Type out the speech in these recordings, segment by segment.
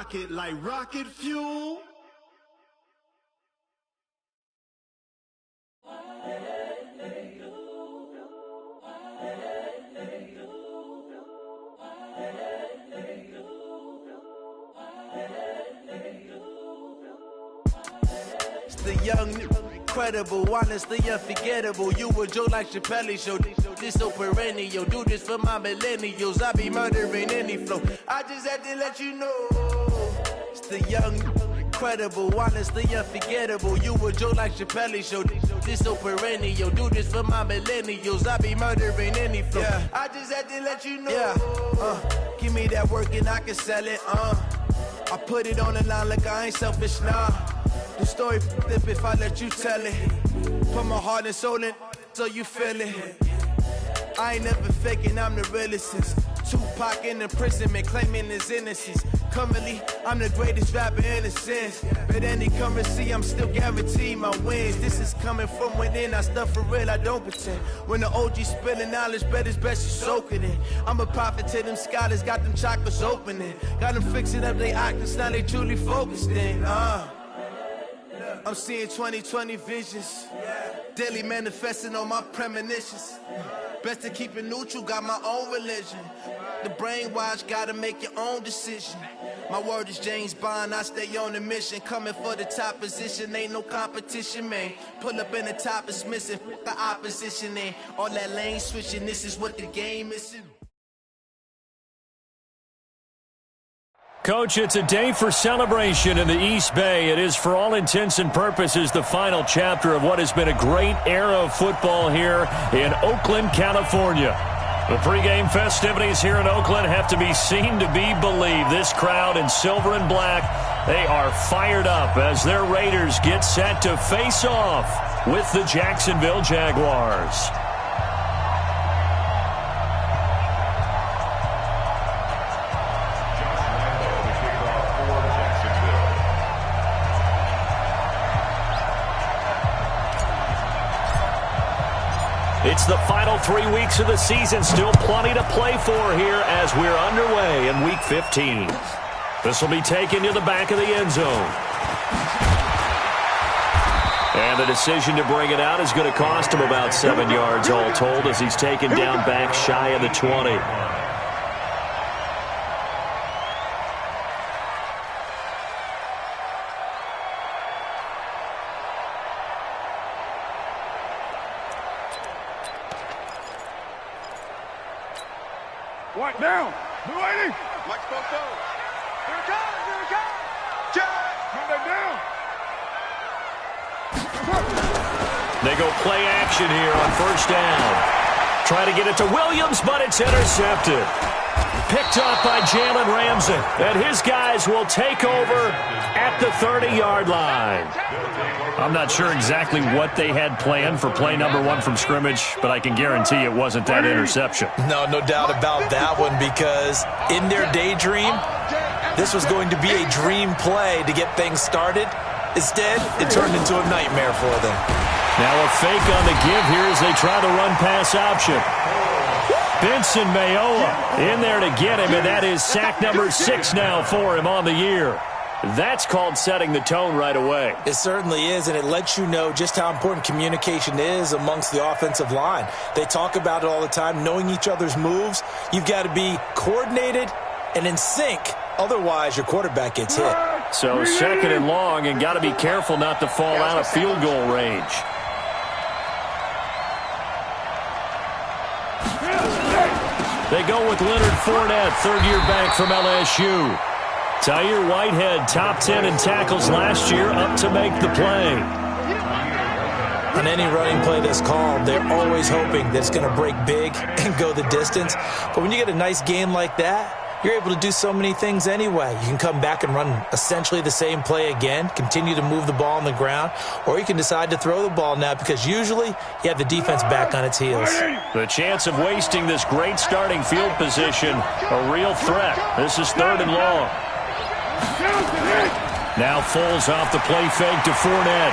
Rocket like rocket fuel. It's the young, incredible, honestly unforgettable. You a joke like Chappelle Show. This so perennial. Do this for my millennials. I be murdering any flow. I just had to let you know. It's the young, incredible, honestly unforgettable. You a joke like Chappelle Show. This so perennial. Do this for my millennials. I be murdering any flow. Yeah. I just had to let you know. Yeah. Give me that work and I can sell it. I put it on the line like I ain't selfish, nah. The story flip if I let you tell it. Put my heart and soul in so you feel it. I ain't never faking, I'm the realest since Tupac in imprisonment, claiming his innocence. Currently, I'm the greatest rapper in a sense. But any currency, I'm still guaranteed my wins. This is coming from within, I stuff for real, I don't pretend. When the OG spilling knowledge, bet it's best you soak it in. I'm a prophet to them scholars, got them chakras opening. Got them fixing up their octaves, now they truly focused in. I'm seeing 2020 visions, daily manifesting on my premonitions. Best to keep it neutral, got my own religion. The brainwash, gotta make your own decision. My word is James Bond, I stay on a mission. Coming for the top position, ain't no competition, man. Pull up in the top, it's missing, the opposition, and all that lane switching, this is what the game is. Coach, it's a day for celebration in the East Bay. It is, for all intents and purposes, the final chapter of what has been a great era of football here in Oakland, California. The pregame festivities here in Oakland have to be seen to be believed. This crowd in silver and black, they are fired up as their Raiders get set to face off with the Jacksonville Jaguars. It's the final 3 weeks of the season. Still plenty to play for here as we're underway in Week 15. This will be taken to the back of the end zone. And the decision to bring it out is going to cost him about 7 yards all told as he's taken down back shy of the 20. What down? Blue 80. Mike Sposto. Here it comes. Here it comes. Jack. Run that down. They go play action here on first down. Try to get it to Williams, but it's intercepted. Picked up by Jalen Ramsey. And his guys will take over at the 30-yard line. I'm not sure exactly what they had planned for play number 1 from scrimmage, but I can guarantee it wasn't that interception. No doubt about that one, because in their daydream, this was going to be a dream play to get things started. Instead, it turned into a nightmare for them. Now a fake on the give here as they try the run-pass option. Benson Mayowa in there to get him, and that is sack number 6 now for him on the year. That's called setting the tone right away. It certainly is, and it lets you know just how important communication is amongst the offensive line. They talk about it all the time, knowing each other's moves. You've got to be coordinated and in sync. Otherwise, your quarterback gets hit. So 2nd and long, and got to be careful not to fall out of field goal range. They go with Leonard Fournette, third-year back from LSU. Tyre Whitehead, top 10 in tackles last year, up to make the play. On any running play that's called, they're always hoping that it's going to break big and go the distance. But when you get a nice game like that, you're able to do so many things anyway. You can come back and run essentially the same play again, continue to move the ball on the ground, or you can decide to throw the ball now because usually you have the defense back on its heels. The chance of wasting this great starting field position, a real threat. This is 3rd and long. Now Foles off the play fake to Fournette.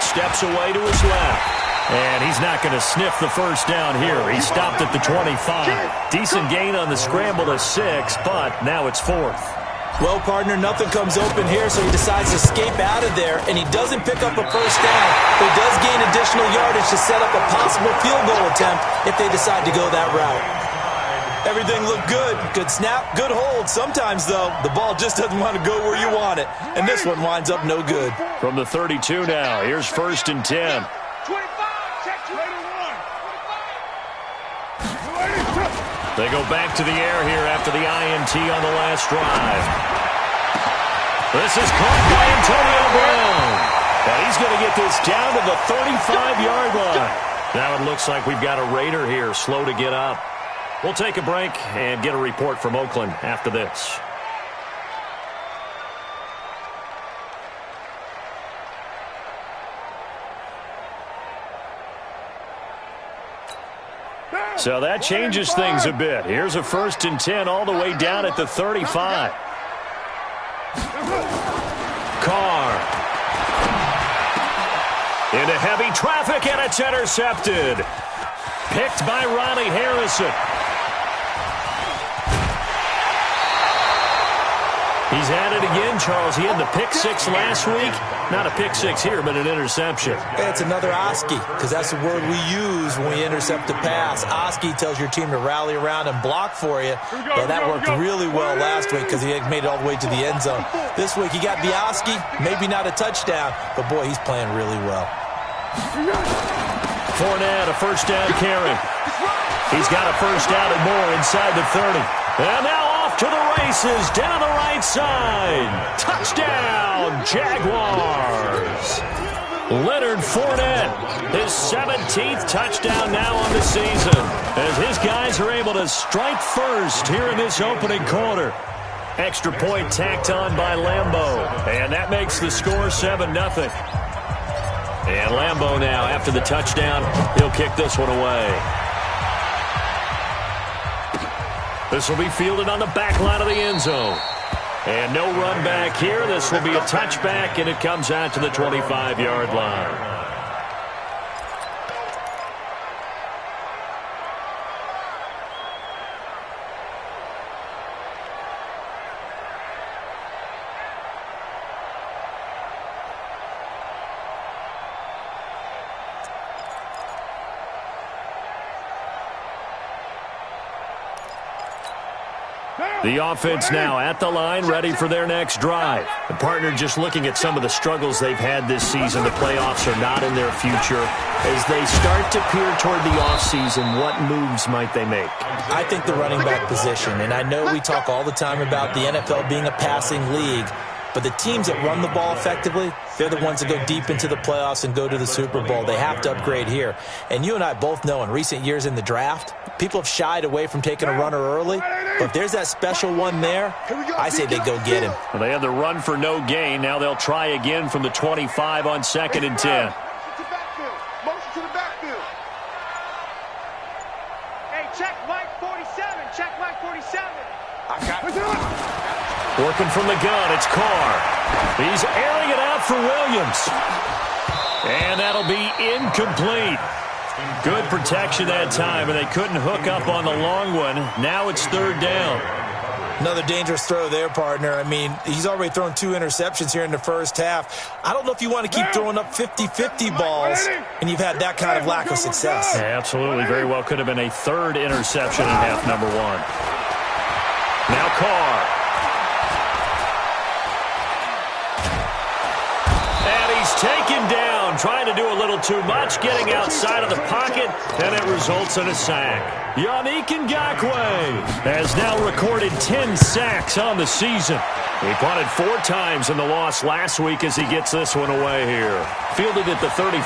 Steps away to his left. And he's not going to sniff the first down here. He stopped at the 25. Decent gain on the scramble to 6, but now it's 4th. Well, partner, nothing comes open here, so he decides to escape out of there, and he doesn't pick up a first down, but he does gain additional yardage to set up a possible field goal attempt if they decide to go that route. Everything looked good. Good snap, good hold. Sometimes, though, the ball just doesn't want to go where you want it, and this one winds up no good. From the 32 now, here's 1st and 10. 25, check 21. They go back to the air here after the INT on the last drive. This is caught by Antonio Brown. And he's going to get this down to the 35-yard line. Now it looks like we've got a Raider here, slow to get up. We'll take a break and get a report from Oakland after this. So that changes things a bit. Here's a 1st and 10 all the way down at the 35. Carr. Into heavy traffic, and it's intercepted. Picked by Ronnie Harrison. He's at it again, Charles. He had the pick 6 last week. Not a pick 6 here, but an interception. It's another Oski, because that's the word we use when we intercept a pass. Oski tells your team to rally around and block for you. Well, that worked really well last week because he made it all the way to the end zone. This week he got the Oski, maybe not a touchdown, but boy, he's playing really well. Fournette, a first down carry. He's got a first down and more inside the 30. And now off to the races down the right side. Touchdown, Jaguars. Leonard Fournette, his 17th touchdown now on the season, as his guys are able to strike first here in this opening quarter. Extra point tacked on by Lambeau, and that makes the score 7-0. And Lambeau now, after the touchdown, he'll kick this one away. This will be fielded on the back line of the end zone. And no run back here. This will be a touchback, and it comes out to the 25-yard line. The offense now at the line, ready for their next drive. The partner just looking at some of the struggles they've had this season. The playoffs are not in their future. As they start to peer toward the offseason, what moves might they make? I think the running back position, and I know we talk all the time about the NFL being a passing league, but the teams that run the ball effectively, they're the ones that go deep into the playoffs and go to the Super Bowl. They have to upgrade here. And you and I both know in recent years in the draft, people have shied away from taking a runner early. But if there's that special one there, I say they go get him. Well, they had the run for no gain. Now they'll try again from the 25 on 2nd and 10. Motion to the backfield. Hey, check Mike 47. Check Mike 47. I got it. Working from the gun, it's Carr. He's airing it out for Williams. And that'll be incomplete. Good protection that time, and they couldn't hook up on the long one. Now it's 3rd down. Another dangerous throw there, partner. I mean, he's already thrown 2 interceptions here in the first half. I don't know if you want to keep throwing up 50-50 balls, and you've had that kind of lack of success. Yeah, absolutely. Very well could have been a 3rd interception in half number 1. Now Carr. And he's taken down, trying to do a little too much, getting outside of the pocket, and it results in a sack. Yannick Ngakoue has now recorded 10 sacks on the season. He punted 4 times in the loss last week as he gets this one away here. Fielded at the 33.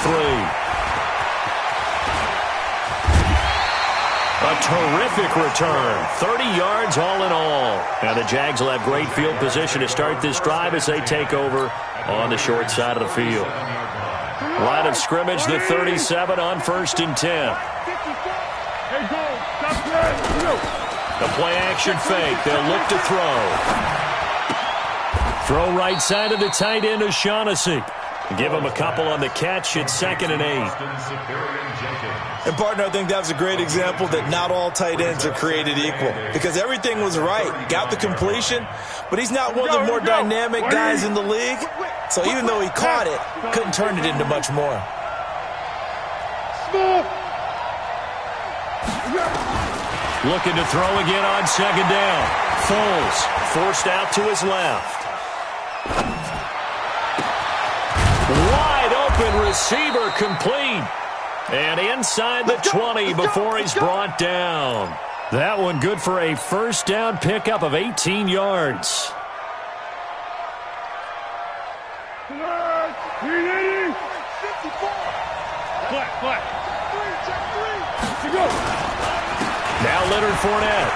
A terrific return. 30 yards all in all. And the Jags will have great field position to start this drive as they take over on the short side of the field. Line of scrimmage, the 37 on 1st and 10. The play action fake. They'll look to throw. Throw right side of the tight end, O'Shaughnessy. Give him a couple on the catch. It's 2nd and 8. And, partner, I think that was a great example that not all tight ends are created equal because everything was right. Got the completion, but he's not one of the more dynamic guys in the league. So even though he caught it, couldn't turn it into much more. Looking to throw again on 2nd down. Foles forced out to his left. Wide open receiver complete. And inside the 20 before he's brought down. That one good for a first down pickup of 18 yards. Now Leonard Fournette.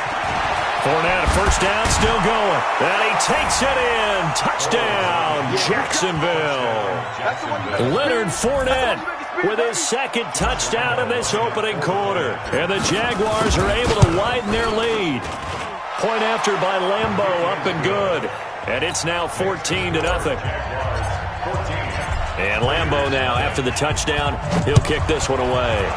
Fournette, first down, still going. And he takes it in. Touchdown, Jacksonville. Leonard Fournette with his 2nd touchdown in this opening quarter. And the Jaguars are able to widen their lead. Point after by Lambeau, up and good. And it's now 14-0. And Lambeau now, after the touchdown, he'll kick this one away.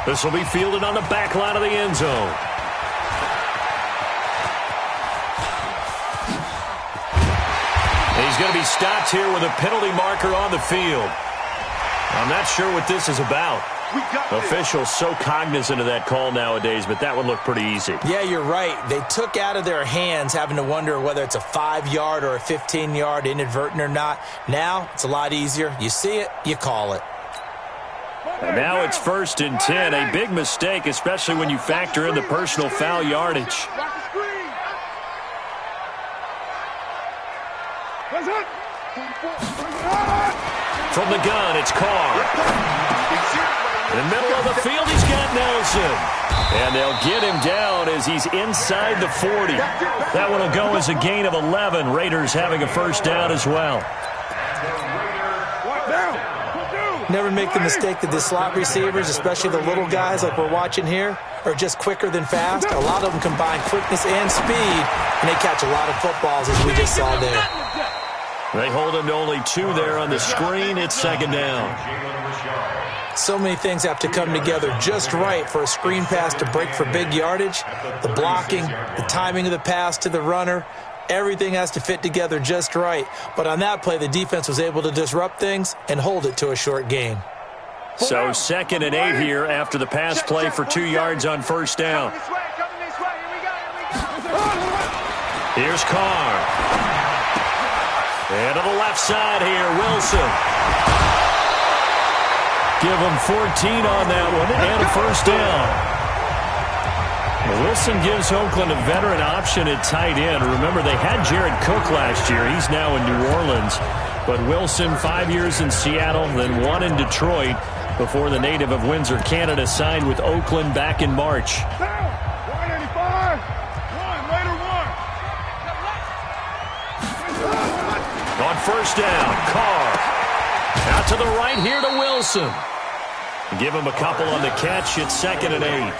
This will be fielded on the back line of the end zone. He's going to be stopped here with a penalty marker on the field. I'm not sure what this is about. Officials so cognizant of that call nowadays, but that one looked pretty easy. Yeah, you're right. They took out of their hands having to wonder whether it's a 5-yard or a 15-yard inadvertent or not. Now it's a lot easier. You see it, you call it. And now it's 1st and 10. A big mistake, especially when you factor in the personal foul yardage. From the gun, it's Carr. In the middle of the field, he's got Nelson. And they'll get him down as he's inside the 40. That one will go as a gain of 11. Raiders having a first down as well. Never make the mistake that the slot receivers, especially the little guys like we're watching here, are just quicker than fast. A lot of them combine quickness and speed, and they catch a lot of footballs, as we just saw there. They hold him to only 2 there on the screen. It's 2nd down. So many things have to come together just right for a screen pass to break for big yardage. The blocking, the timing of the pass to the runner, everything has to fit together just right. But on that play, the defense was able to disrupt things and hold it to a short gain. So 2nd and 8 here after the pass play for 2 yards on first down. Here's Carr. And to the left side here, Wilson. Give him 14 on that one and a first down. Wilson gives Oakland a veteran option at tight end. Remember, they had Jared Cook last year. He's now in New Orleans. But Wilson, 5 years in Seattle, then 1 in Detroit before the native of Windsor, Canada, signed with Oakland back in March. 185, Raider 1. On first down, Carr. Out to the right here to Wilson. Give him a couple on the catch. It's 2nd and 8.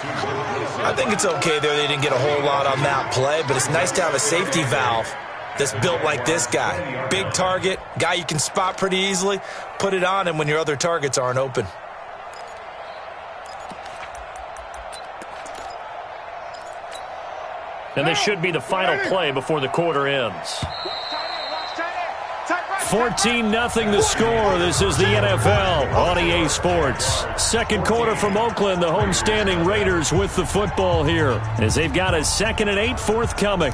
I think it's okay there. They didn't get a whole lot on that play, but it's nice to have a safety valve that's built like this guy. Big target, guy you can spot pretty easily. Put it on him when your other targets aren't open. And this should be the final play before the quarter ends. 14-0 the score. This is the NFL on EA Sports. Second quarter from Oakland, the homestanding Raiders with the football here as they've got a 2nd and 8 forthcoming.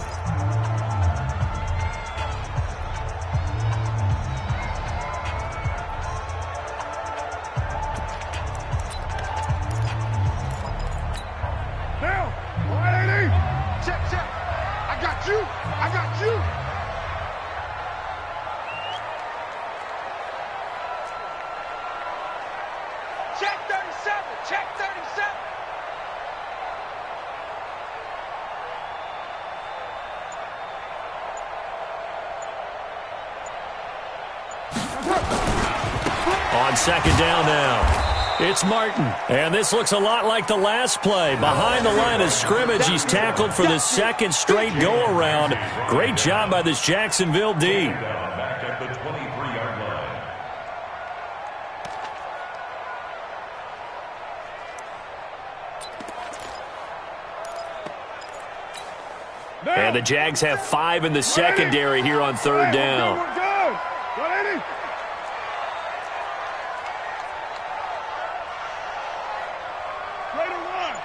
Now, 180. Check. I got you. Check 37. On second down now. It's Martin, and this looks a lot like the last play. Behind the line of scrimmage, he's tackled for the second straight go-around. Great job by this Jacksonville D. Back at the 23-yard line. And the Jags have 5 in the secondary here on third down. We're good. 180. Raider 1.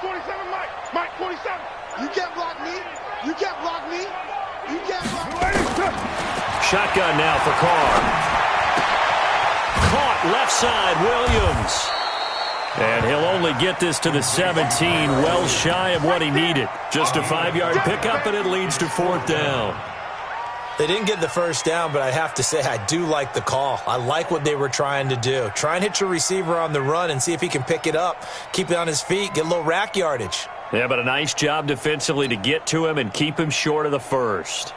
27 Mike. Mike 27. You can't block me. You can't block me. You can't block me. 280. Shotgun now for Carr. Caught left side, Williams. And he'll only get this to the 17, well shy of what he needed. Just a 5-yard pickup, and it leads to fourth down. They didn't get the first down, but I have to say I do like the call. I like what they were trying to do. Try and hit your receiver on the run and see if he can pick it up, keep it on his feet, get a little rack yardage. Yeah, but a nice job defensively to get to him and keep him short of the first.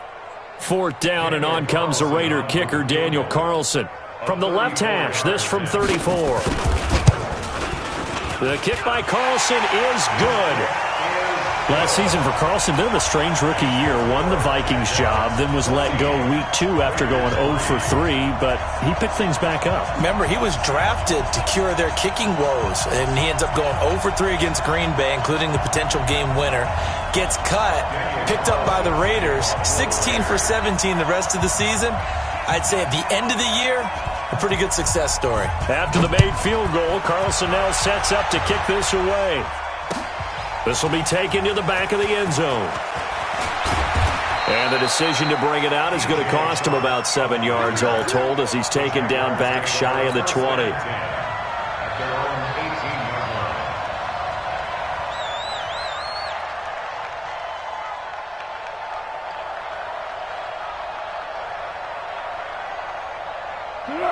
Fourth down, and on comes the Raider kicker, Daniel Carlson. From the left hash, this from 34. The kick by Carlson is good. Last season for Carlson, been a strange rookie year. Won the Vikings job, then was let go week 2 after going 0 for 3, but he picked things back up. Remember, he was drafted to cure their kicking woes, and he ends up going 0 for 3 against Green Bay, including the potential game winner. Gets cut, picked up by the Raiders, 16 for 17 the rest of the season. I'd say at the end of the year, a pretty good success story. After the made field goal, Carlson now sets up to kick this away. This will be taken to the back of the end zone. And the decision to bring it out is going to cost him about 7 yards all told as he's taken down back shy of the 20.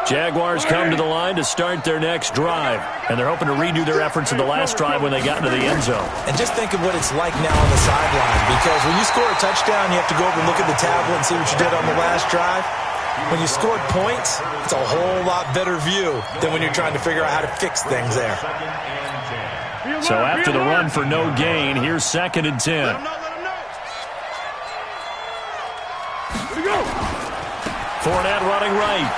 Jaguars come to the line to start their next drive, and they're hoping to redo their efforts in the last drive when they got into the end zone. And just think of what it's like now on the sideline, because when you score a touchdown, you have to go over and look at the tablet and see what you did on the last drive. When you scored points, it's a whole lot better view than when you're trying to figure out how to fix things there. So after the run for no gain, here's 2nd and 10. Fournette running right.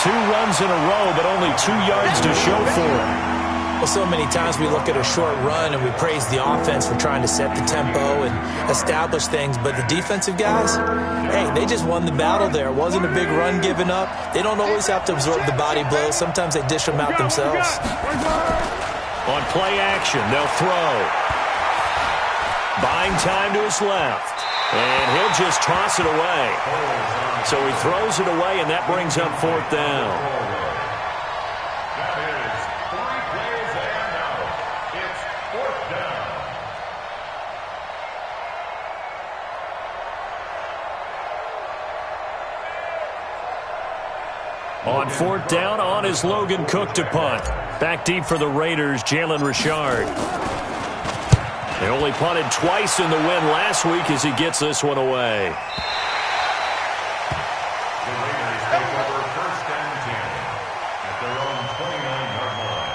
2 runs in a row, but only 2 yards to show for it. Well, so many times we look at a short run and we praise the offense for trying to set the tempo and establish things, but the defensive guys, hey, they just won the battle there. It wasn't a big run given up. They don't always have to absorb the body blows. Sometimes they dish them out themselves. On play action, they'll throw. Buying time to his left. And he'll just toss it away. So he throws it away, and that brings up fourth down. That is 3 plays and out. It's fourth down. On fourth down, on is Logan Cook to punt. Back deep for the Raiders, Jalen Richard. They only punted twice in the win last week as he gets this one away. The Raiders take over 1st and 10 at their own 29-yard line.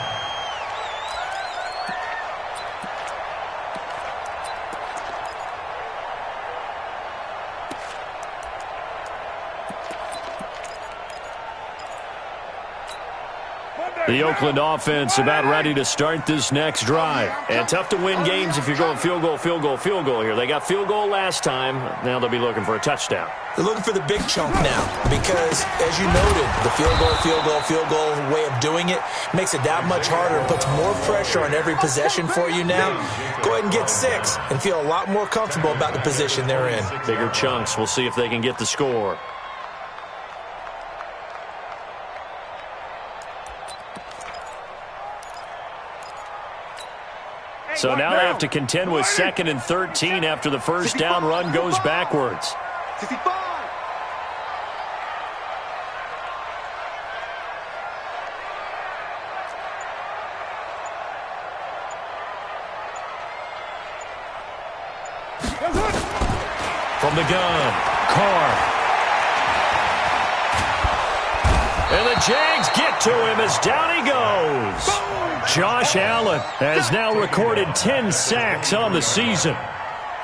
The Oakland offense about ready to start this next drive. And tough to win games if you're going field goal, field goal, field goal here. They got field goal last time. Now they'll be looking for a touchdown. They're looking for the big chunk now because, as you noted, the field goal way of doing it makes it that much harder and puts more pressure on every possession for you now. Go ahead and get 6 and feel a lot more comfortable about the position they're in. Bigger chunks. We'll see if they can get the score. So now they have to contend with 2nd and 13 after the first down run goes backwards. 65. From the gun, Carr. And the Jags get to him as down he goes. Josh Allen has now recorded 10 sacks on the season.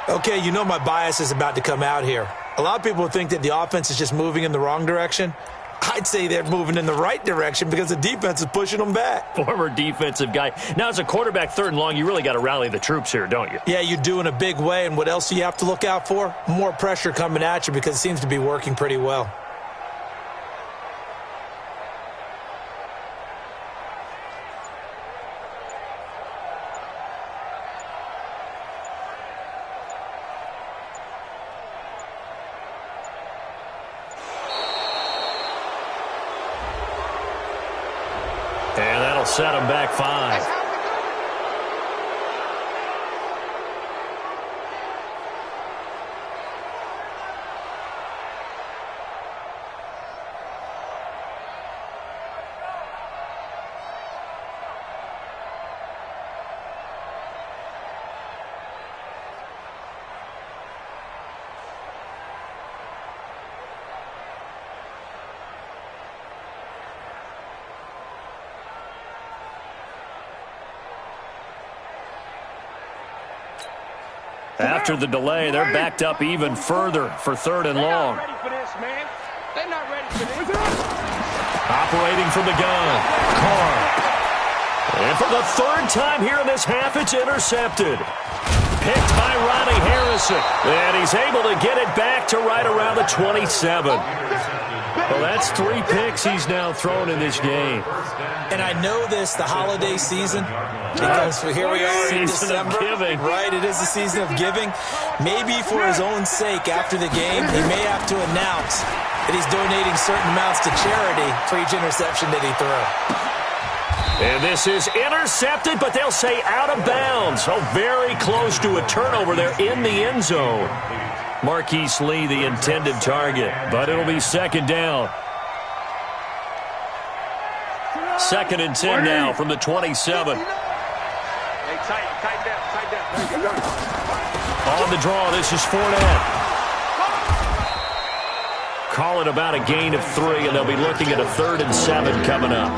Okay, you know my bias is about to come out here. A lot of people think that the offense is just moving in the wrong direction. I'd say they're moving in the right direction because the defense is pushing them back. Former defensive guy. Now, as a quarterback, 3rd and long, you really got to rally the troops here, don't you? Yeah, you do in a big way. And what else do you have to look out for? More pressure coming at you because it seems to be working pretty well. And that'll set him back 5. After the delay, they're backed up even further for 3rd and long. They're not ready for this. Operating from the gun, Carr. And for the 3rd time here in this half, it's intercepted. Picked by Ronnie Harrison. And he's able to get it back to right around the 27. Well, that's 3 picks he's now thrown in this game. And I know this, the holiday season, because here we are in December. Season of giving. Right, it is the season of giving. Maybe for his own sake, after the game, he may have to announce that he's donating certain amounts to charity for each interception that he threw. And this is intercepted, but they'll say out of bounds. So very close to a turnover there in the end zone. Marquise Lee, the intended target, but it'll be 2nd down. 2nd and 10 now from the 27. Hey, tight down. There you go. On the draw, this is Fournette. Call it about a gain of 3, and they'll be looking at a 3rd and 7 coming up.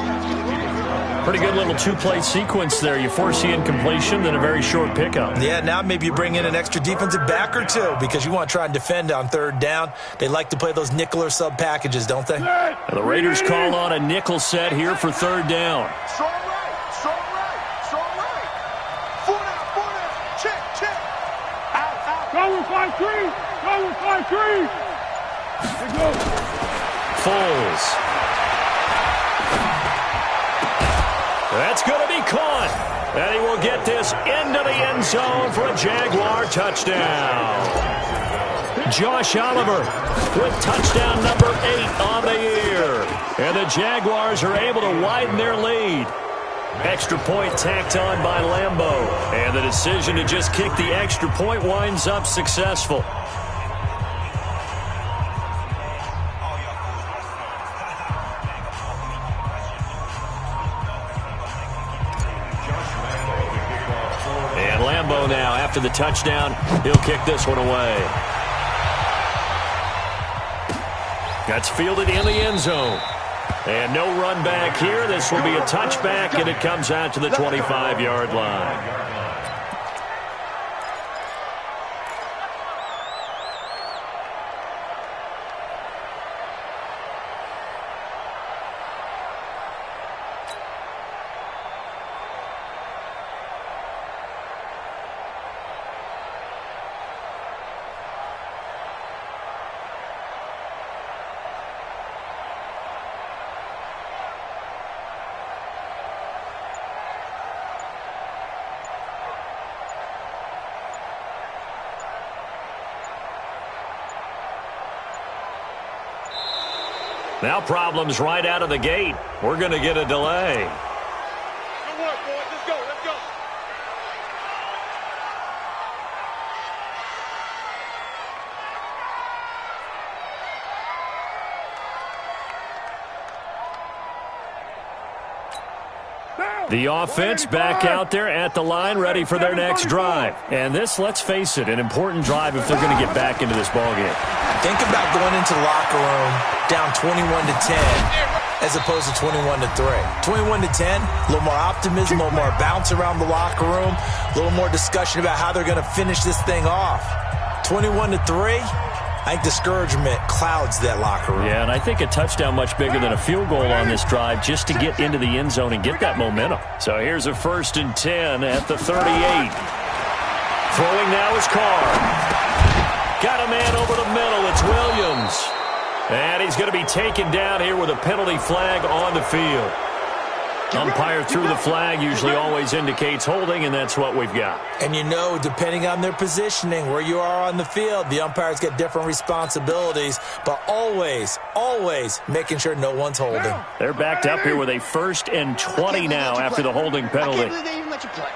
Pretty good little 2-play sequence there. You force the incompletion, then a very short pickup. Yeah, now maybe you bring in an extra defensive back or 2 because you want to try and defend on 3rd down. They like to play those nickel or sub packages, don't they? And the Raiders call on a nickel set here for 3rd down. Strong right. Fournette. Check. Out. Go with 5-3. Let's go. Foles. That's going to be caught. And he will get this into the end zone for a Jaguar touchdown. Josh Oliver with touchdown number 8 on the year. And the Jaguars are able to widen their lead. Extra point tacked on by Lambeau. And the decision to just kick the extra point winds up successful. Now, after the touchdown, he'll kick this one away. That's fielded in the end zone. And no run back here. This will be a touchback, and it comes out to the 25-yard line. Now problems right out of the gate. We're going to get a delay. Good work, boys. Let's go. The offense back out there at the line, ready for their next drive. And this, let's face it, an important drive if they're going to get back into this ballgame. Think about going into the locker room down 21-10 as opposed to 21-3. 21-10, a little more optimism, a little more bounce around the locker room, a little more discussion about how they're going to finish this thing off. 21-3, I think discouragement clouds that locker room. Yeah, and I think a touchdown much bigger than a field goal on this drive just to get into the end zone and get that momentum. So here's a 1st and 10 at the 38. Throwing now is Carr. Got a man over the middle. It's Williams. And he's going to be taken down here with a penalty flag on the field. Umpire threw the flag, usually always indicates holding, and that's what we've got. And you know, depending on their positioning, where you are on the field, the umpires get different responsibilities, but always, always making sure no one's holding. They're backed up here with a 1st and 20 now after the holding penalty. I can't believe they even let you play.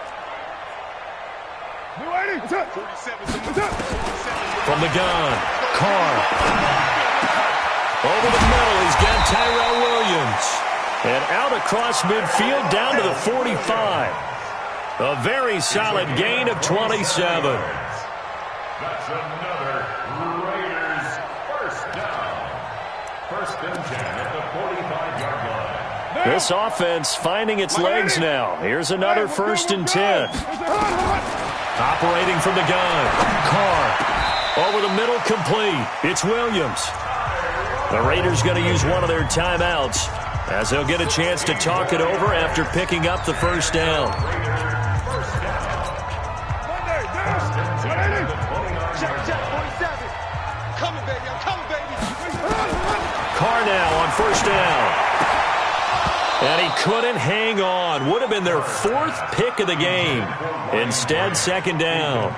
From the gun, Carr. Over the middle, he's got Tyrell Williams. And out across midfield down to the 45. A very solid gain of 27. That's another Raiders first down. 1st and 10 at the 45-yard line. This offense finding its legs now. Here's another 1st and 10. Operating from the gun. Carr. Over the middle, complete. It's Williams. The Raiders going to use one of their timeouts as they'll get a chance to talk it over after picking up the 1st down. Coming, baby. I'm coming, baby. Carr now on 1st down. And he couldn't hang on. Would have been their 4th pick of the game. Instead, 2nd down.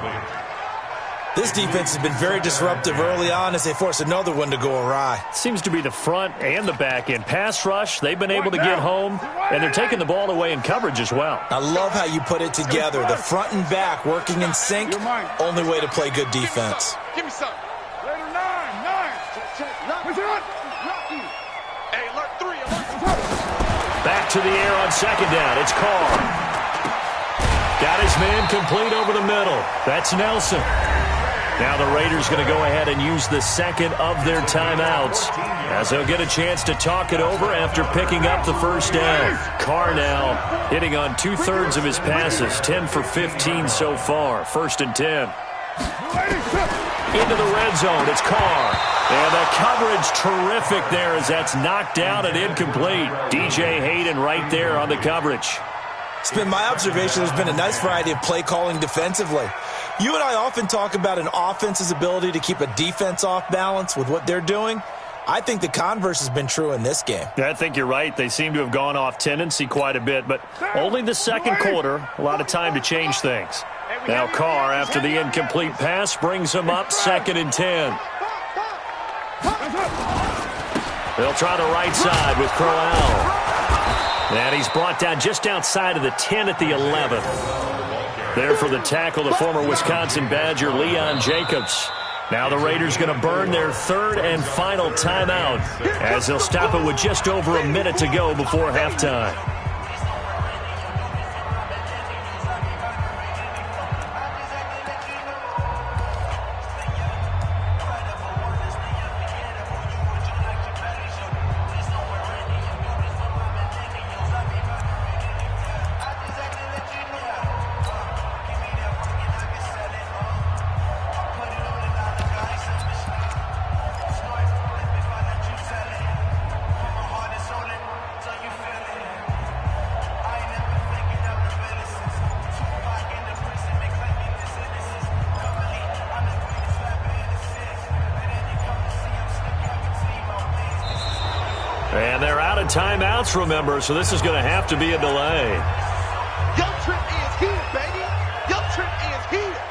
This defense has been very disruptive early on as they force another one to go awry. Seems to be the front and the back end. Pass rush, they've been able to get home, and they're taking the ball away in coverage as well. I love how you put it together. The front and back working in sync, only way to play good defense. Give me some. Raider 9. Push it on. Hey, alert 3. Back to the air on 2nd down. It's Carr. Got his man complete over the middle. That's Nelson. Now the Raiders going to go ahead and use the 2nd of their timeouts as they'll get a chance to talk it over after picking up the 1st down. Carr now hitting on 2/3 of his passes, 10 for 15 so far. 1st and 10. Into the red zone. It's Carr. And the coverage terrific there as that's knocked down and incomplete. DJ Hayden right there on the coverage. It's been my observation there's been a nice variety of play calling defensively. You and I often talk about an offense's ability to keep a defense off balance with what they're doing. I think the converse has been true in this game. I think you're right. They seem to have gone off tendency quite a bit, but only the 2nd quarter, a lot of time to change things. Now Carr, after the incomplete pass, brings him up 2nd and 10. They'll try the right side with Crowell. And he's brought down just outside of the 10 at the 11. There for the tackle, the former Wisconsin Badger, Leon Jacobs. Now the Raiders going to burn their 3rd and final timeout as they'll stop it with just over a minute to go before halftime. And they're out of timeouts, remember, so this is going to have to be a delay. Your trip is here, baby. Your trip is here.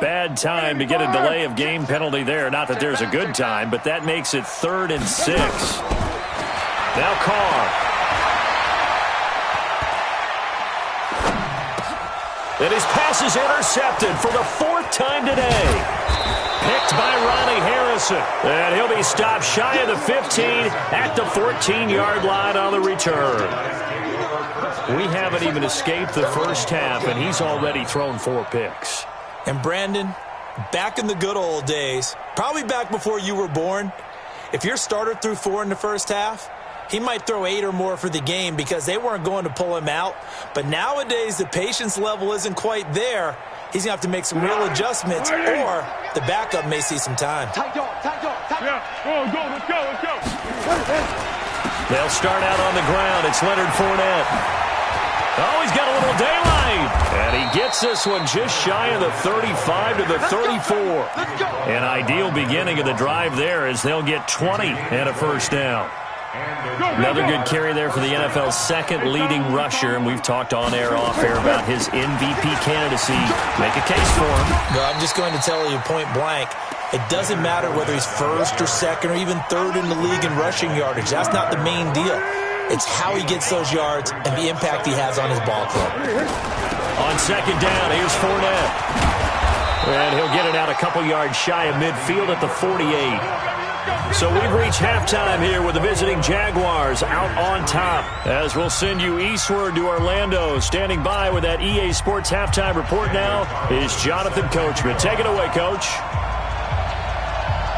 Bad time to get a delay of game penalty there. Not that there's a good time, but that makes it 3rd and 6. Now Carr. And his pass is intercepted for the 4th time today. Picked by Ronnie Harrison. And he'll be stopped shy of the 15 at the 14-yard line on the return. We haven't even escaped the first half, and he's already thrown 4 picks. And Brandon, back in the good old days, probably back before you were born, if your starter threw 4 in the first half, he might throw 8 or more for the game because they weren't going to pull him out. But nowadays, the patience level isn't quite there. He's going to have to make some real adjustments, or the backup may see some time. Yeah, go, let's go. They'll start out on the ground. It's Leonard Fournette. Oh, he's got a little daylight. And he gets this one just shy of the 35 to the 34. An ideal beginning of the drive there as they'll get 20 and a first down. Another good carry there for the NFL's 2nd leading rusher, and we've talked on air, off air about his MVP candidacy. Make a case for him. No, I'm just going to tell you point blank, it doesn't matter whether he's 1st or 2nd or even 3rd in the league in rushing yardage. That's not the main deal. It's how he gets those yards and the impact he has on his ball club. On 2nd down, here's Fournette. And he'll get it out a couple yards shy of midfield at the 48. So we've reached halftime here with the visiting Jaguars out on top. As we'll send you eastward to Orlando. Standing by with that EA Sports halftime report now is Jonathan Coachman. Take it away, Coach.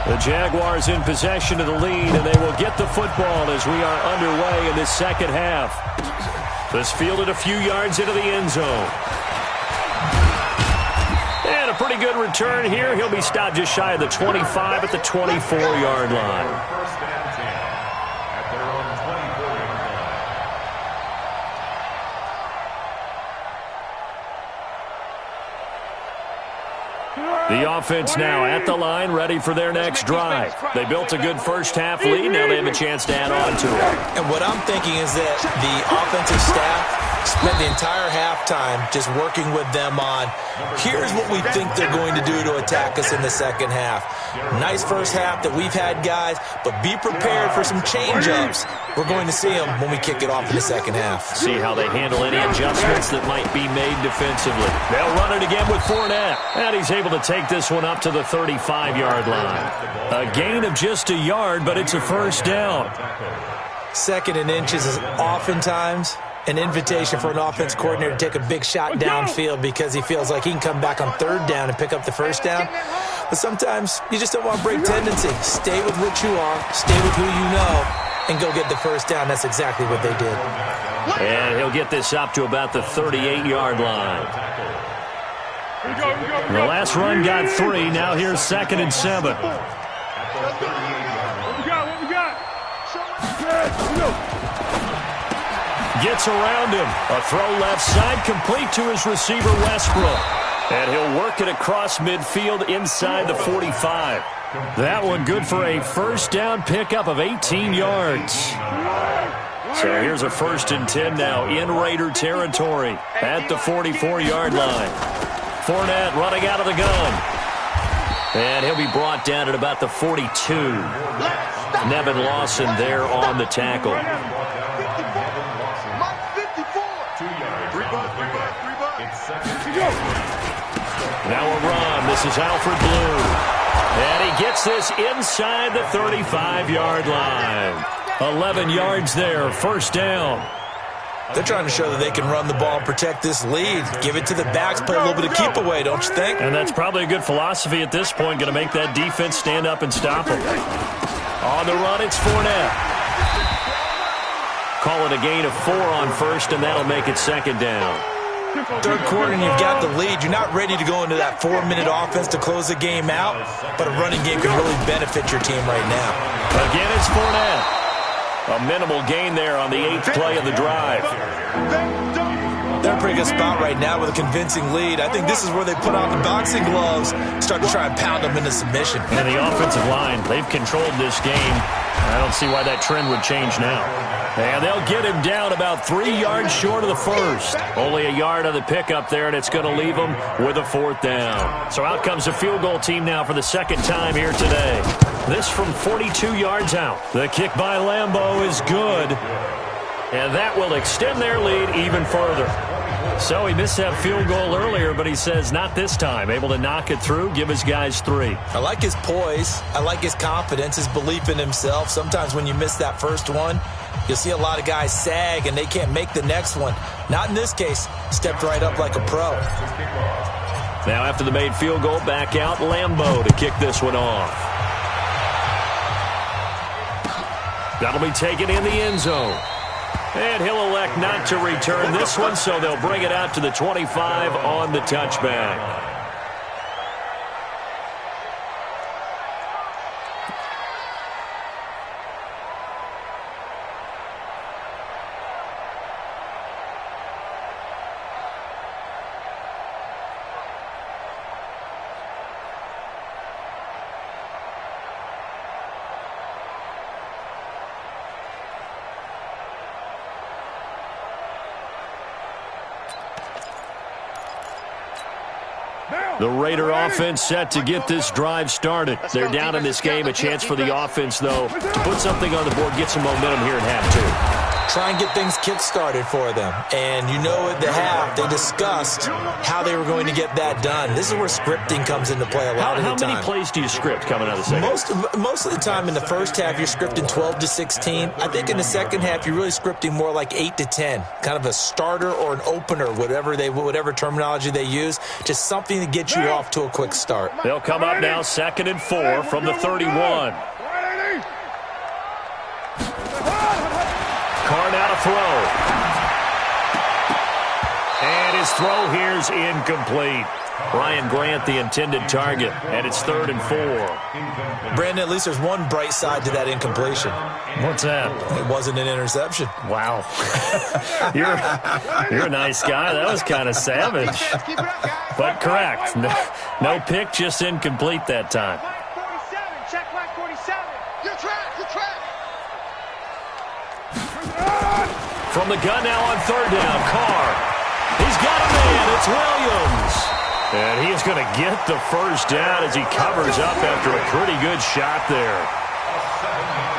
The Jaguars in possession of the lead, and they will get the football as we are underway in this second half. This fielded a few yards into the end zone. And a pretty good return here. He'll be stopped just shy of the 25 at the 24-yard line. First and 10 at their own 24-yard line. The offense now at the line, ready for their next drive. They built a good first half lead. Now they have a chance to add on to it. And what I'm thinking is that the offensive staff spent the entire halftime just working with them on, here's what we think they're going to do to attack us in the second half. Nice first half that we've had, guys, but be prepared for some change-ups. We're going to see them when we kick it off in the second half. See how they handle any adjustments that might be made defensively. They'll run it again with Fournette. And he's able to take this one up to the 35-yard line. A gain of just a yard, but it's a first down. 2nd and inches is oftentimes an invitation for an offense coordinator to take a big shot downfield because he feels like he can come back on 3rd down and pick up the first down. But sometimes you just don't want to break tendency. Stay with what you are, stay with who you know, and go get the first down. That's exactly what they did. And he'll get this up to about the 38-yard line. The last run got 3. Now here's 2nd and 7. What we got? Gets around him. A throw left side, complete to his receiver, Westbrook. And he'll work it across midfield inside the 45. That one good for a first down pickup of 18 yards. So here's a 1st and 10 now in Raider territory at the 44-yard line. Fournette running out of the gun. And he'll be brought down at about the 42. Nevin Lawson there on the tackle. Now a run. This is Alfred Blue. And he gets this inside the 35-yard line. 11 yards there, first down. They're trying to show that they can run the ball and protect this lead. Give it to the backs, play a little bit of keep away, don't you think? And that's probably a good philosophy at this point, going to make that defense stand up and stop them. On the run, it's Fournette. Call it a gain of 4 on first, and that'll make it 2nd down. 3rd quarter and you've got the lead. You're not ready to go into that 4-minute offense to close the game out, but a running game can really benefit your team right now. Again, it's Fournette. A minimal gain there on the 8th play of the drive. They're in a pretty good spot right now with a convincing lead. I think this is where they put on the boxing gloves, start to try and pound them into submission. And the offensive line, they've controlled this game. I don't see why that trend would change now. And they'll get him down about 3 yards short of the first. Only a yard on the pickup there, and it's going to leave them with a 4th down. So out comes the field goal team now for the second time here today. This from 42 yards out. The kick by Lambeau is good. And that will extend their lead even further. So he missed that field goal earlier, but he says not this time. Able to knock it through, give his guys 3. I like his poise. I like his confidence, his belief in himself. Sometimes when you miss that first one, you'll see a lot of guys sag and they can't make the next one. Not in this case. Stepped right up like a pro. Now after the made field goal, back out Lambeau to kick this one off. That'll be taken in the end zone. And he'll elect not to return this one, so they'll bring it out to the 25 on the touchback. The Raider offense set to get this drive started. They're down in this game. A chance for the offense, though, to put something on the board, get some momentum here in half 2. Try and get things kick-started for them. And you know at the half, they discussed how they were going to get that done. This is where scripting comes into play a lot of the time. How many plays do you script coming out of the second? Most of the time in the first half, you're scripting 12 to 16. I think in the second half, you're really scripting more like 8 to 10. Kind of a starter or an opener, whatever terminology they use. Just something to get you off to a quick start. They'll come up now 2nd and 4 from the 31. Carr now to throw. And his throw here's incomplete. Ryan Grant, the intended target, and it's 3rd and 4. Brandon, at least there's one bright side to that incompletion. What's that? It wasn't an interception. Wow. You're a nice guy. That was kind of savage. But correct. No pick, just incomplete that time. Check line 47. You're trapped. From the gun now on 3rd down, Carr. He's got a man. It's Williams. And he is going to get the first down as he covers up after a pretty good shot there.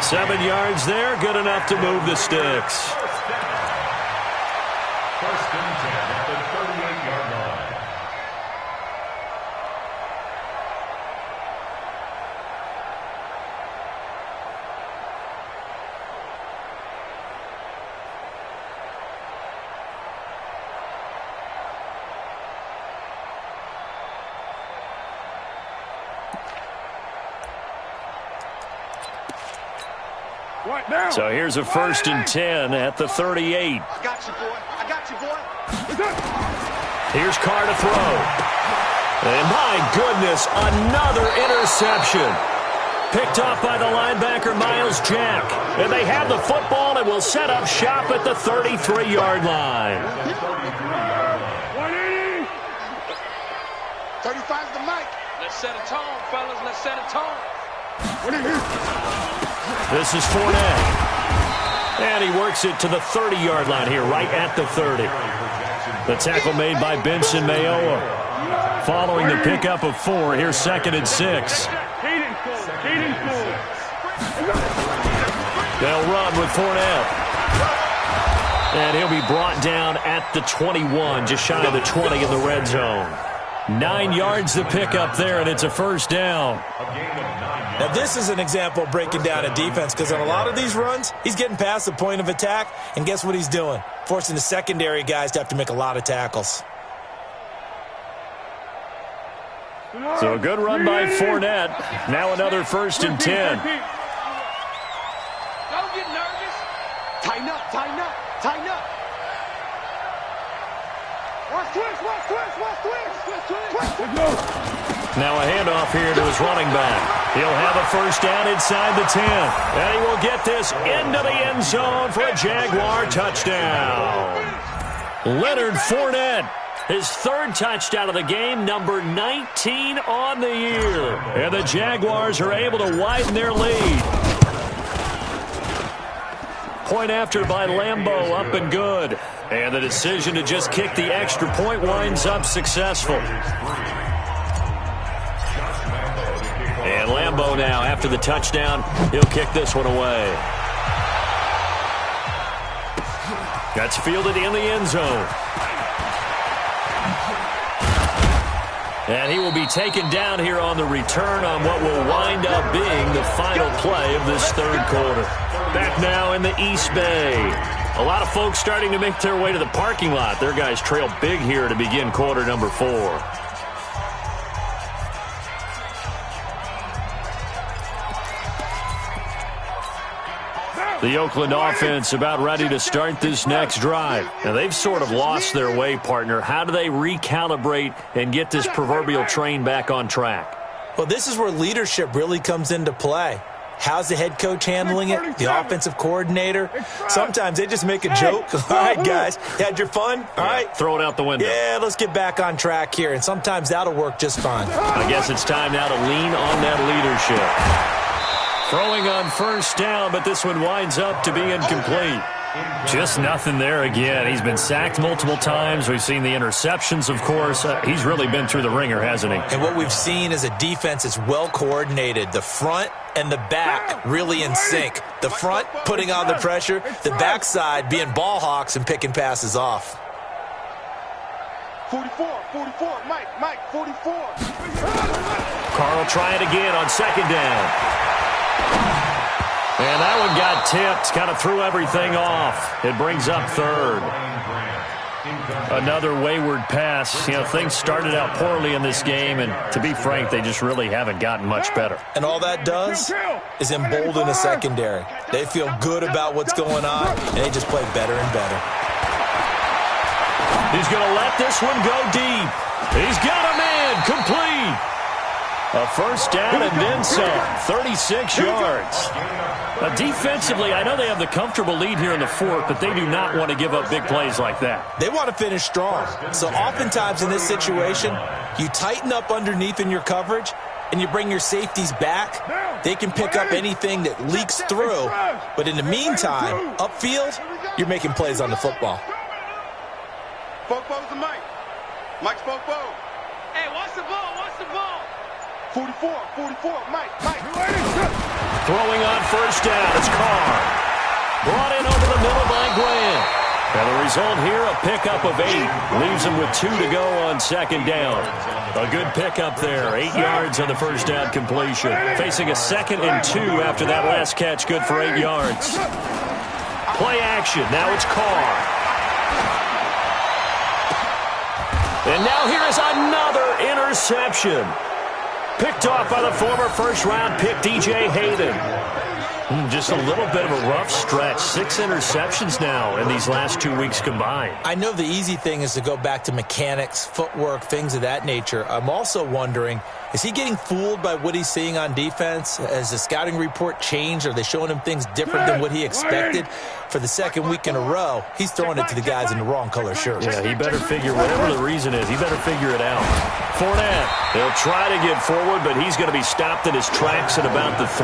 7 yards there, good enough to move the sticks. First and 10 at the 38-yard line. So here's a 1st and 10 at the 38. I got you, boy. Here's Carr to throw. And my goodness, another interception. Picked off by the linebacker, Miles Jack. And they have the football and will set up shop at the 33-yard line. 35's the mic. Let's set a tone, fellas. Let's set a tone. This is Fournette. And he works it to the 30-yard line here, right at the 30. The tackle made by Benson Mayowa. Following the pickup of 4, here's 2nd and 6. They'll run with Fournette. And he'll be brought down at the 21, just shy of the 20 in the red zone. 9 yards to pick up there, and it's a first down. Now, this is an example of breaking down a defense because on a lot of these runs, he's getting past the point of attack, and guess what he's doing? Forcing the secondary guys to have to make a lot of tackles. So a good run by Fournette. Now another 1st and 10. Don't get nervous. Tighten up. Watch twist. Now a handoff here to his running back. He'll have a first down inside the 10. And he will get this into the end zone for a Jaguar touchdown. Leonard Fournette, his third touchdown of the game, number 19 on the year. And the Jaguars are able to widen their lead. Point after by Lambeau, up and good. And the decision to just kick the extra point winds up successful. And Lambeau now, after the touchdown, he'll kick this one away. That's fielded in the end zone. And he will be taken down here on the return on what will wind up being the final play of this third quarter. Back now in the East Bay. A lot of folks starting to make their way to the parking lot. Their guys trail big here to begin quarter number 4. The Oakland offense about ready to start this next drive. Now, they've sort of lost their way, partner. How do they recalibrate and get this proverbial train back on track? Well, this is where leadership really comes into play. How's the head coach handling it? The offensive coordinator? Sometimes they just make a joke. All right, guys, you had your fun? All right. Throw it out the window. Yeah, let's get back on track here. And sometimes that'll work just fine. I guess it's time now to lean on that leadership. Throwing on first down, but this one winds up to be incomplete. Just nothing there again. He's been sacked multiple times. We've seen the interceptions, of course. He's really been through the ringer, hasn't he? And what we've seen is a defense that's well coordinated. The front and the back really in sync. The front putting on the pressure. The backside being ball hawks and picking passes off. 44, Mike, 44. Carl try it again on second down. And that one got tipped, kind of threw everything off. It brings up third. Another wayward pass. You know, things started out poorly in this game, and to be frank, they just really haven't gotten much better. And all that does is embolden a secondary. They feel good about what's going on, and they just play better and better. He's going to let this one go deep. He's got a man, complete. A first down and then some, 36 yards. Defensively, I know they have the comfortable lead here in the fourth, but they do not want to give up big plays like that. They want to finish strong. So oftentimes in this situation, you tighten up underneath in your coverage, and you bring your safeties back. They can pick up anything that leaks through. But in the meantime, upfield, you're making plays on the football. Fofo's to Mike. Mike's Fofo. Hey, watch the ball, 44, Mike. Throwing on first down, it's Carr. Brought in over the middle by Grant. And the result here, a pickup of 8. Leaves him with 2 to go on second down. A good pickup there, 8 yards on the first down completion. Facing a 2nd and 2 after that last catch, good for 8 yards. Play action, now it's Carr. And now here is another interception. Picked off by the former first-round pick, DJ Hayden. Just a little bit of a rough stretch. 6 interceptions now in these last 2 weeks combined. I know the easy thing is to go back to mechanics, footwork, things of that nature. I'm also wondering, is he getting fooled by what he's seeing on defense? Has the scouting report changed? Are they showing him things different than what he expected? For the second week in a row, he's throwing it to the guys in the wrong color shirts. Yeah, he better figure, whatever the reason is, he better figure it out. Fournette, he'll try to get forward, but he's going to be stopped in his tracks at about the 3.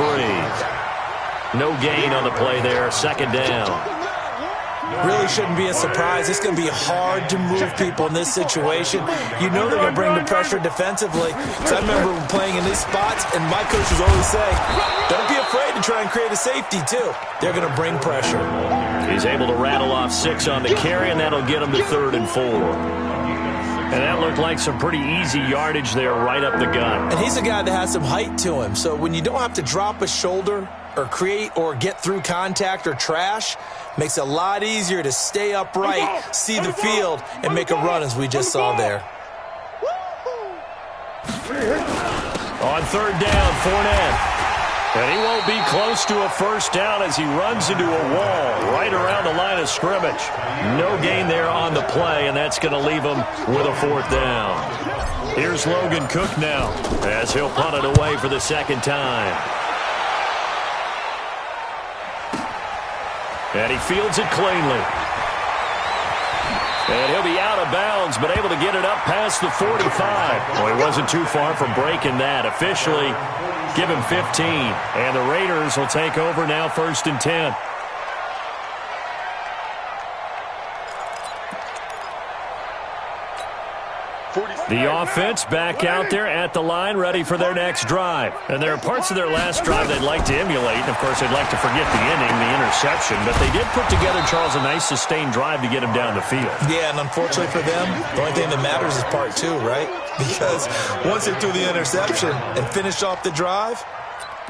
No gain on the play there, second down. Really shouldn't be a surprise. It's going to be hard to move people in this situation. You know they're going to bring the pressure defensively. So I remember playing in these spots, and my coaches always say, don't be afraid to try and create a safety, too. They're going to bring pressure. He's able to rattle off 6 on the carry, and that'll get him to 3rd and 4. And that looked like some pretty easy yardage there right up the gut. And he's a guy that has some height to him. So when you don't have to drop a shoulder or create or get through contact or trash, makes it a lot easier to stay upright, see the field, and make a run as we just saw there. On 3rd down, Fournette. And he won't be close to a first down as he runs into a wall right around the line of scrimmage. No gain there on the play, and that's going to leave him with a 4th down. Here's Logan Cook now as he'll punt it away for the 2nd time. And he fields it cleanly. And he'll be out of bounds, but able to get it up past the 45. Well, he wasn't too far from breaking that. Officially, give him 15. And the Raiders will take over now, 1st and 10. The offense back out there at the line, ready for their next drive. And there are parts of their last drive they'd like to emulate. And, of course, they'd like to forget the inning, the interception. But they did put together, Charles, a nice sustained drive to get him down the field. Yeah, and unfortunately for them, the only thing that matters is part 2, right? Because once they threw the interception and finished off the drive,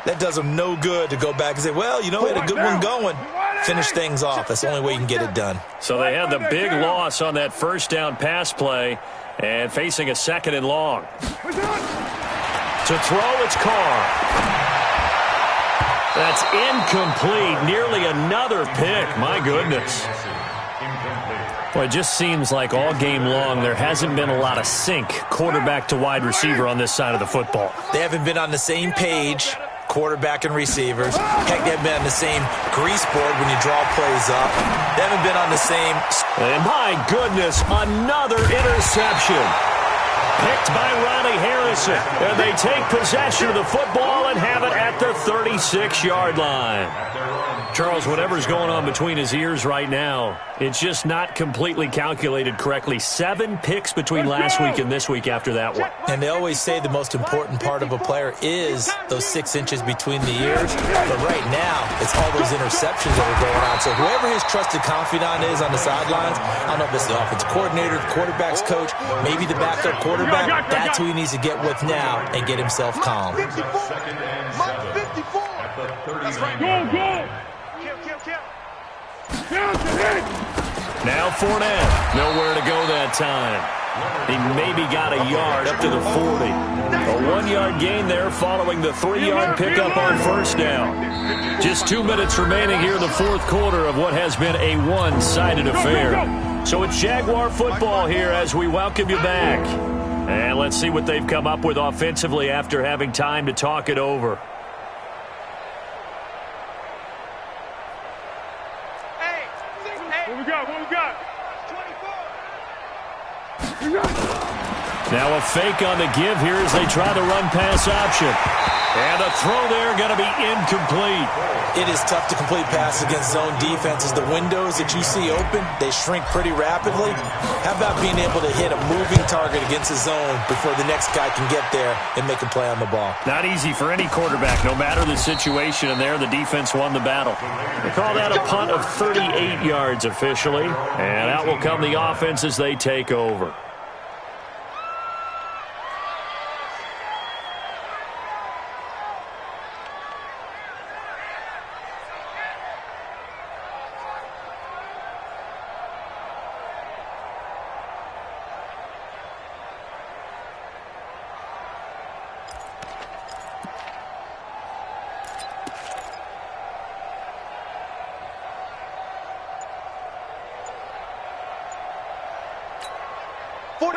that does them no good to go back and say, well, you know, we had a good one going. Finish things off. That's the only way you can get it done. So they had the big loss on that first down pass play. And facing a 2nd and long. To throw, it's Carr. That's incomplete. Nearly another pick. My goodness. Well, it just seems like all game long there hasn't been a lot of sync quarterback to wide receiver on this side of the football. They haven't been on the same page, quarterback and receivers. Heck, they haven't been on the same grease board when you draw plays up. They haven't been on the same... And my goodness, another interception. Picked by Ronnie Harrison. And they take possession of the football and have it at the 36-yard line. Charles, whatever's going on between his ears right now, it's just not completely calculated correctly. 7 picks between last week and this week after that one. And they always say the most important part of a player is those 6 inches between the ears. But right now, it's all those interceptions that are going on. So whoever his trusted confidant is on the sidelines, I don't know if it's the offensive coordinator, the quarterback's coach, maybe the backup quarterback, that's who he needs to get with now and get himself calm. 54. That's right. Go. Now Fournette, nowhere to go that time. He maybe got a yard up to the 40. A 1-yard gain there following the 3-yard pickup on first down. Just 2 minutes remaining here in the 4th quarter of what has been a one-sided affair. So it's Jaguar football here as we welcome you back. And let's see what they've come up with offensively after having time to talk it over. What we got? 24. Now a fake on the give here as they try the run-pass option. And the throw there going to be incomplete. It is tough to complete passes against zone defenses. The windows that you see open, they shrink pretty rapidly. How about being able to hit a moving target against a zone before the next guy can get there and make a play on the ball? Not easy for any quarterback, no matter the situation. And there, the defense won the battle. They call that a punt of 38 yards officially. And out will come the offense as they take over.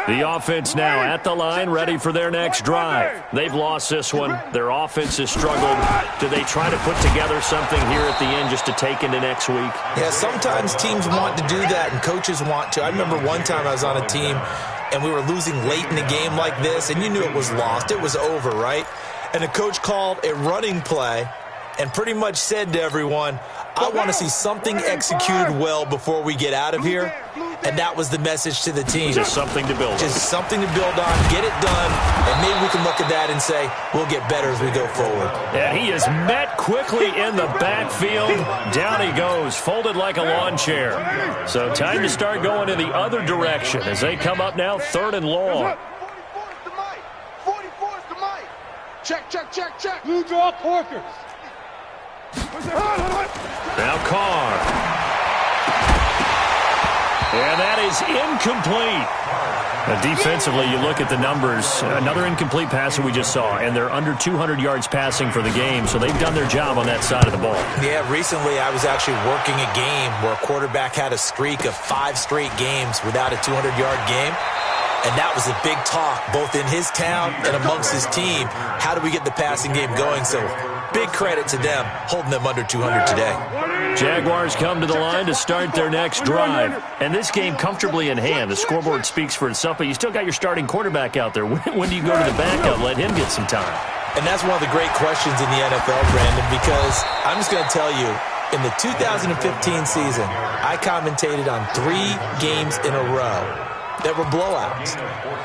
The offense now at the line, ready for their next drive. They've lost this one. Their offense has struggled. Do they try to put together something here at the end just to take into next week? Yeah, sometimes teams want to do that and coaches want to. I remember one time I was on a team and we were losing late in a game like this, and you knew it was lost. It was over, right? And the coach called a running play and pretty much said to everyone, I want to see something executed well before we get out of here. And that was the message to the team. Just something to build on. Just something to build on, get it done, and maybe we can look at that and say, we'll get better as we go forward. And he is met quickly in the backfield. Down he goes, folded like a lawn chair. So time to start going in the other direction as they come up now, 3rd and long. 44's the mic. Check. Blue draw Corkers. Now Carr. And that is incomplete. Defensively, you look at the numbers. Another incomplete pass that we just saw, and they're under 200 yards passing for the game, so they've done their job on that side of the ball. Yeah, recently I was actually working a game where a quarterback had a streak of 5 straight games without a 200-yard game. And that was a big talk, both in his town and amongst his team. How do we get the passing game going? So big credit to them, holding them under 200 today. Jaguars come to the line to start their next drive. And this game comfortably in hand. The scoreboard speaks for itself, but you still got your starting quarterback out there. When do you go to the backup, let him get some time? And that's one of the great questions in the NFL, Brandon, because I'm just going to tell you, in the 2015 season, I commentated on 3 games in a row that were blowouts.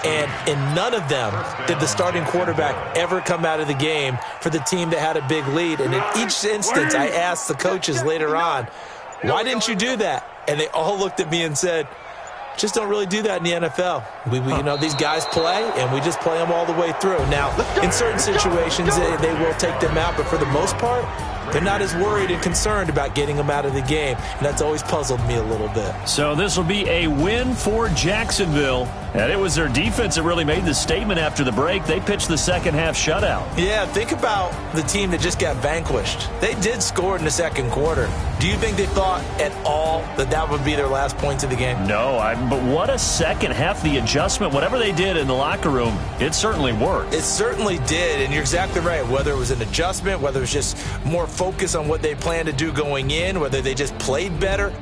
And in none of them did the starting quarterback ever come out of the game for the team that had a big lead. And in each instance, I asked the coaches later on, why didn't you do that? And they all looked at me and said, just don't really do that in the NFL. You know, these guys play, and we just play them all the way through. Now, in certain situations, they will take them out, but for the most part, they're not as worried and concerned about getting them out of the game, and that's always puzzled me a little bit. So this will be a win for Jacksonville, and it was their defense that really made the statement after the break. They pitched the second-half shutout. Yeah, think about the team that just got vanquished. They did score in the second quarter. Do you think they thought at all that that would be their last points of the game? No, but what a second half. The adjustment, whatever they did in the locker room, it certainly worked. It certainly did, and you're exactly right. Whether it was an adjustment, whether it was just more focus on what they planned to do going in, whether they just played better,